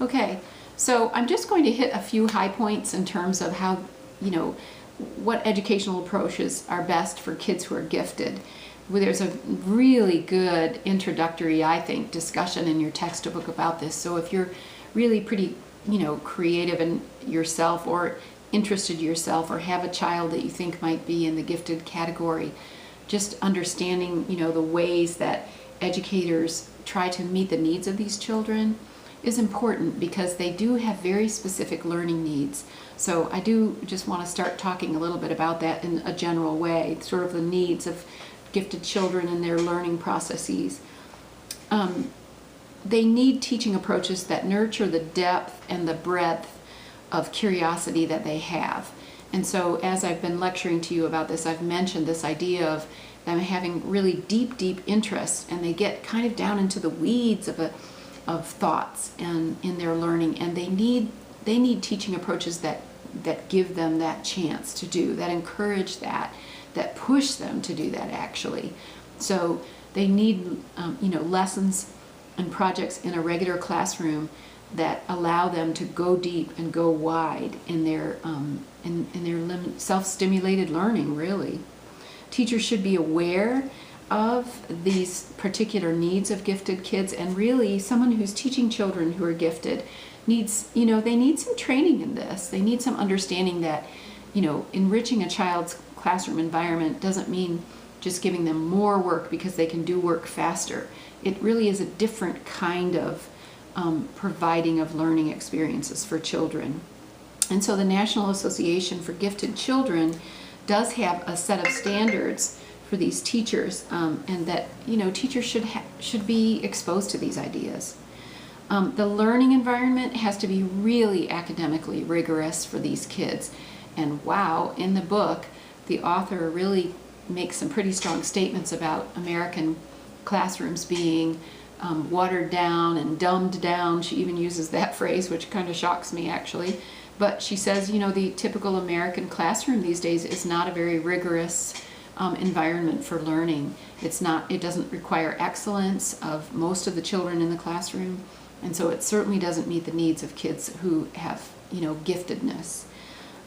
Okay, so I'm just going to hit a few high points in terms of how, what educational approaches are best for kids who are gifted. There's a really good introductory, I think, discussion in your textbook about this. So if you're really pretty, creative in yourself or interested yourself or have a child that you think might be in the gifted category, just understanding, the ways that educators try to meet the needs of these children is important because they do have very specific learning needs. So I do just want to start talking a little bit about that in a general way, sort of the needs of gifted children and their learning processes. They need teaching approaches that nurture the depth and the breadth of curiosity that they have. And so as I've been lecturing to you about this, I've mentioned this idea of them having really deep, deep interest, and they get kind of down into the weeds of thoughts and in their learning, and they need teaching approaches that give them that chance to do, that encourage that push them to do that actually. So they need lessons and projects in a regular classroom that allow them to go deep and go wide in their self-stimulated learning, really. Teachers should be aware of these particular needs of gifted kids, and really someone who's teaching children who are gifted needs, they need some training in this. They need some understanding that, enriching a child's classroom environment doesn't mean just giving them more work because they can do work faster. It really is a different kind of providing of learning experiences for children. And so the National Association for Gifted Children does have a set of standards for these teachers, and that teachers should be exposed to these ideas. The learning environment has to be really academically rigorous for these kids. And wow, in the book, the author really makes some pretty strong statements about American classrooms being watered down and dumbed down. She even uses that phrase, which kind of shocks me actually. But she says, the typical American classroom these days is not a very rigorous environment for learning. It doesn't require excellence of most of the children in the classroom, and so it certainly doesn't meet the needs of kids who have, giftedness.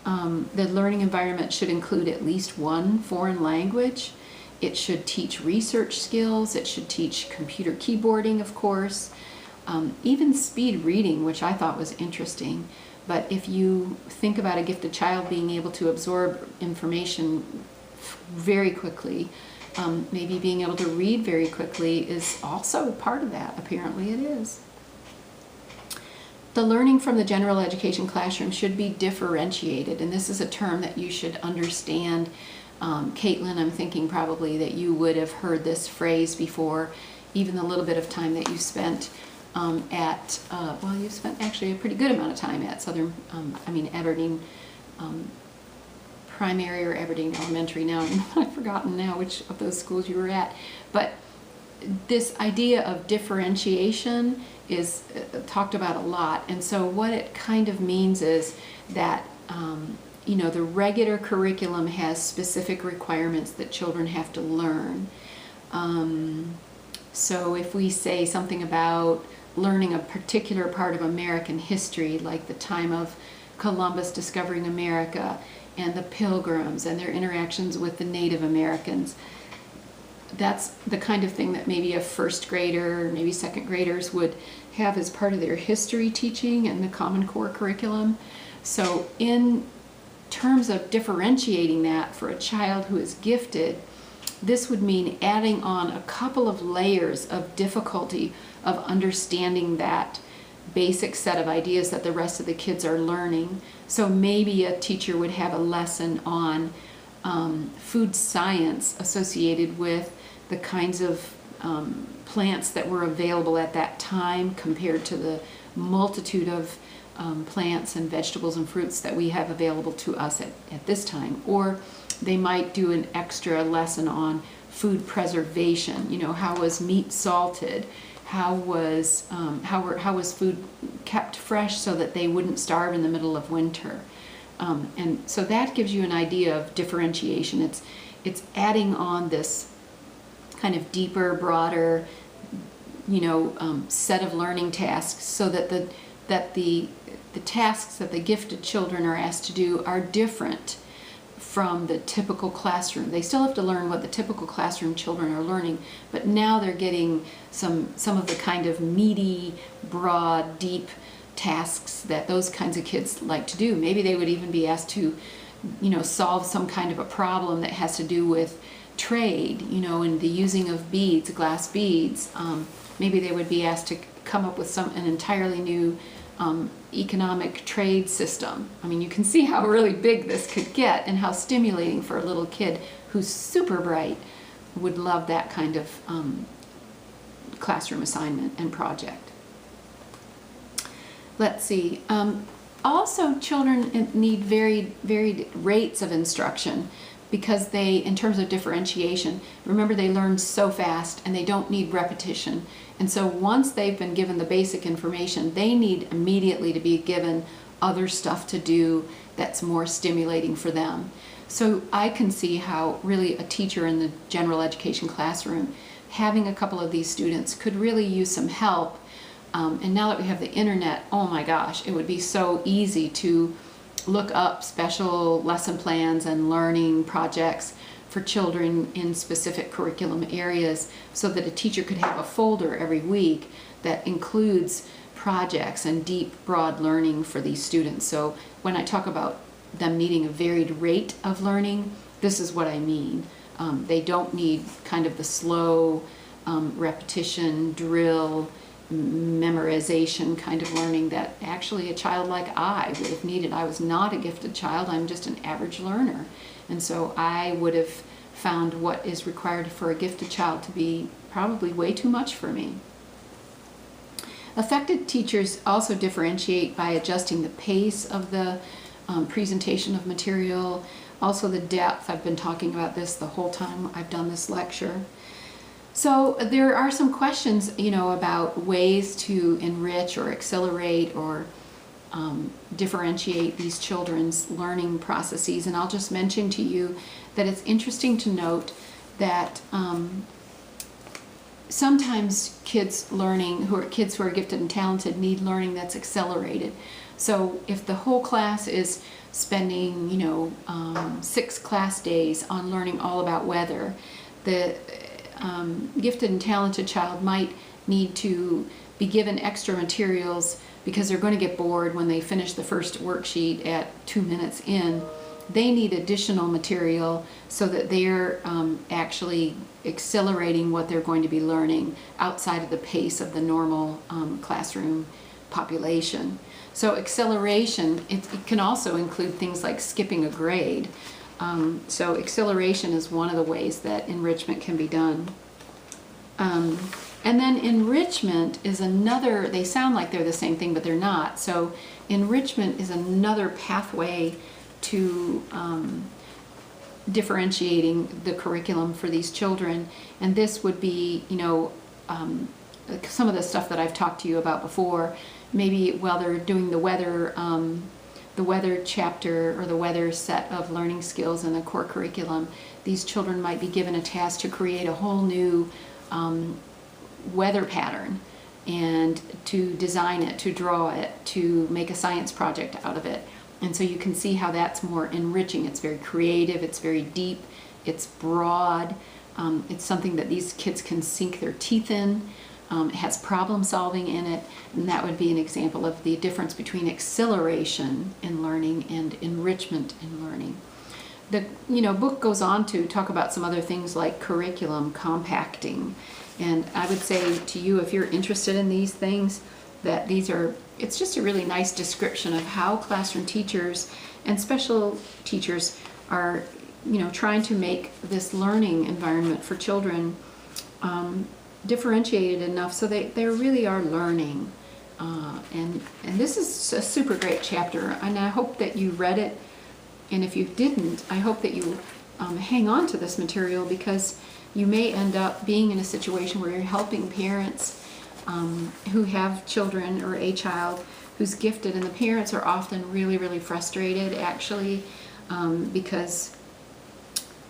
The learning environment should include at least one foreign language. It should teach research skills. It should teach computer keyboarding, of course, even speed reading, which I thought was interesting. But if you think about a gifted child being able to absorb information very quickly, maybe being able to read very quickly is also part of that. Apparently it is. The learning from the general education classroom should be differentiated, and this is a term that you should understand. Caitlin, I'm thinking probably that you would have heard this phrase before, even the little bit of time that you spent you've spent actually a pretty good amount of time at Aberdeen Primary or Aberdeen Elementary now. I've forgotten now which of those schools you were at. But this idea of differentiation is talked about a lot. And so what it kind of means is that the regular curriculum has specific requirements that children have to learn. So if we say something about learning a particular part of American history, like the time of Columbus discovering America and the Pilgrims and their interactions with the Native Americans, that's the kind of thing that maybe a first grader or maybe second graders would have as part of their history teaching and the Common Core curriculum. So in terms of differentiating that for a child who is gifted, this would mean adding on a couple of layers of difficulty of understanding that basic set of ideas that the rest of the kids are learning. So maybe a teacher would have a lesson on food science associated with the kinds of plants that were available at that time compared to the multitude of plants and vegetables and fruits that we have available to us at this time. Or they might do an extra lesson on food preservation. How was meat salted? How was food kept fresh so that they wouldn't starve in the middle of winter? And so that gives you an idea of differentiation. It's adding on this kind of deeper, broader, set of learning tasks so that that the tasks that the gifted children are asked to do are different from the typical classroom. They still have to learn what the typical classroom children are learning, but now they're getting some of the kind of meaty, broad, deep tasks that those kinds of kids like to do. Maybe they would even be asked to, solve some kind of a problem that has to do with trade, and the using of beads, glass beads. Maybe they would be asked to come up with an entirely new economic trade system. I mean, you can see how really big this could get and how stimulating for a little kid who's super bright would love that kind of classroom assignment and project. Let's see. Also, children need varied rates of instruction because they, in terms of differentiation, remember they learn so fast and they don't need repetition. And so once they've been given the basic information, they need immediately to be given other stuff to do that's more stimulating for them. So I can see how really a teacher in the general education classroom, having a couple of these students could really use some help. And now that we have the internet, oh my gosh, it would be so easy to look up special lesson plans and learning projects for children in specific curriculum areas so that a teacher could have a folder every week that includes projects and deep, broad learning for these students. So when I talk about them needing a varied rate of learning, this is what I mean. They don't need kind of the slow repetition, drill, memorization kind of learning that actually a child like I would have needed. I was not a gifted child, I'm just an average learner. And so I would have found what is required for a gifted child to be probably way too much for me. Effective teachers also differentiate by adjusting the pace of the presentation of material, also the depth. I've been talking about this the whole time I've done this lecture. So there are some questions, about ways to enrich or accelerate or differentiate these children's learning processes. And I'll just mention to you that it's interesting to note that sometimes kids who are gifted and talented need learning that's accelerated. So if the whole class is spending, 6 class days on learning all about weather, the gifted and talented child might need to be given extra materials because they're going to get bored when they finish the first worksheet at 2 minutes in. They need additional material so that they're actually accelerating what they're going to be learning outside of the pace of the normal classroom population. So acceleration, it can also include things like skipping a grade. So acceleration is one of the ways that enrichment can be done. And then enrichment is another, they sound like they're the same thing, but they're not. So enrichment is another pathway to differentiating the curriculum for these children. And this would be, some of the stuff that I've talked to you about before. Maybe while they're doing the weather chapter or the weather set of learning skills in the core curriculum, these children might be given a task to create a whole new weather pattern and to design it, to draw it, to make a science project out of it. And so you can see how that's more enriching. It's very creative, it's very deep, it's broad, it's something that these kids can sink their teeth in. It has problem solving in it, and that would be an example of the difference between acceleration in learning and enrichment in learning. The book goes on to talk about some other things like curriculum compacting, and I would say to you, if you're interested in these things, that it's just a really nice description of how classroom teachers and special teachers are trying to make this learning environment for children differentiated enough so they really are learning. And this is a super great chapter, and I hope that you read it, and if you didn't, I hope that you hang on to this material, because you may end up being in a situation where you're helping parents who have children or a child who's gifted, and the parents are often really, really frustrated actually because,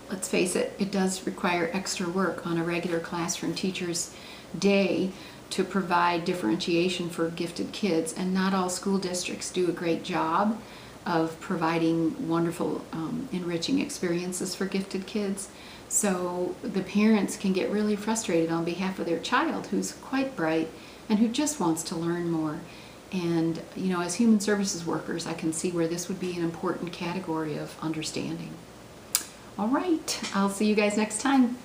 let's face it, it does require extra work on a regular classroom teacher's day to provide differentiation for gifted kids, and not all school districts do a great job of providing wonderful, enriching experiences for gifted kids. So the parents can get really frustrated on behalf of their child who's quite bright and who just wants to learn more. And, you know, as human services workers, I can see where this would be an important category of understanding. All right, I'll see you guys next time.